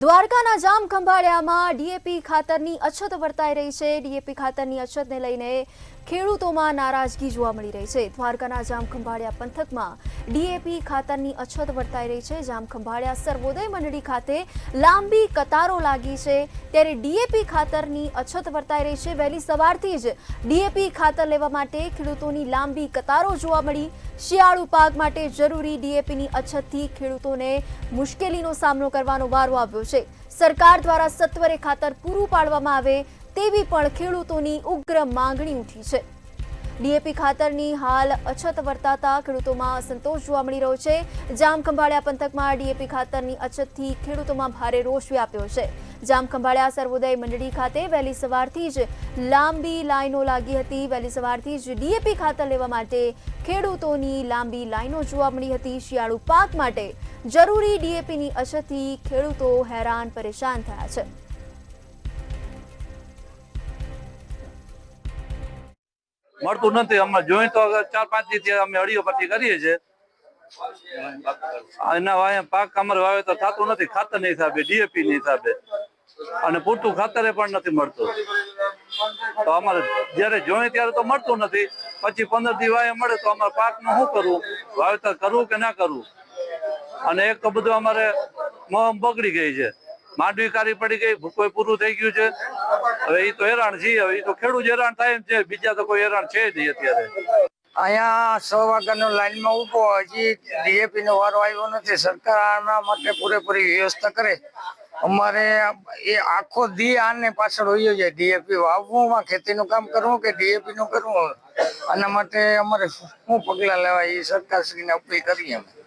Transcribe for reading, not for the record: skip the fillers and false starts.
દ્વારકાના જામ ખંભાળિયામાં ડીએપી ખાતરની અછત વર્તાઈ રહી છે। ડીએપી ખાતરની અછતને લઈને ખેડૂતોમાં નારાજગી જોવા મળી રહી છે। દ્વારકાના જામ ખંભાળિયા પંથકમાં ડીએપી ખાતરની અછત વર્તાઈ રહી છે। જામ ખંભાળિયા સર્વોદય મંડળી ખાતે લાંબી કતારો લાગી છે, ત્યારે ડીએપી ખાતરની અછત વર્તાઈ રહી છે। વહેલી સવારથી જ ડીએપી ખાતર લેવા માટે ખેડૂતોની લાંબી કતારો જોવા મળી। શિયાળુ પાક માટે જરૂરી ડીએપીની અછતથી ખેડૂતોને મુશ્કેલીનો સામનો કરવાનો વારો આવ્યો છે। સરકાર દ્વારા સત્વરે ખાતર પૂરું પાડવામાં આવે તેવી પણ ખેડૂતોની ઉગ્ર માંગણી ઉઠી છે। ડીએપી ખાતરની હાલ અછત વર્તાતા ખેડૂતોમાં અસંતોષ જોવા મળી રહ્યો છે। જામ ખંભાળિયા પંથકમાં ડીએપી ખાતરની અછતથી ખેડૂતોમાં ભારે રોષ વ્યાપ્યો છે। જામ ખંભાળિયા સર્વોદય મંડળી ખાતે વહેલી સવારથી જ લાંબી લાઈનો લાગી હતી। વહેલી સવારથી જ ડીએપી ખાતર લેવા માટે ખેડૂતોની લાંબી લાઈનો જોવા મળી હતી। શિયાળુ પાક માટે જરૂરી ડીએપીની અછતથી ખેડૂતો હેરાન પરેશાન થયા છે। મળતું નથી। અમે જોઈ તો 4-5 દિવસથી અમે અડીઓ પટ્ટી કરીએ છીએ, એના પાક અમારે વાવેતર થતું નથી ખાતરની હિસાબે, ડીએપીની હિસાબે, અને પૂરતું ખાતરે પણ નથી મળતું। તો અમારે જયારે જોઈએ ત્યારે તો મળતું નથી, પછી 15 દિવસ વાય મળે તો અમારે પાકનું શું કરવું, વાવેતર કરવું કે ના કરવું। અને એક તો બધું અમારે બગડી ગઈ છે, માંડવી કારી પડી ગઈ, ભૂકોઈ પૂરું થઈ ગયું છે। હવે એ તો હેરાન છીએ, હવે એ તો ખેડૂત હેરાન થાય એમ છે, બીજા તો કોઈ હેરાન છે નહીં અત્યારે। અહીંયા 6 વાગ્યાનો લાઈનમાં ઊભો, હજી ડીએપી નો વારો આવ્યો નથી। સરકાર આના માટે પૂરેપૂરી વ્યવસ્થા કરે। અમારે એ આખો દી આને પાછળ હોઈએ છે, ડીએપી વાવવું, ખેતીનું કામ કરવું કે ડીએપી નું કરવું, આના માટે અમારે શું પગલાં લેવાય એ સરકારશ્રીને અપીલ કરીએ અમે।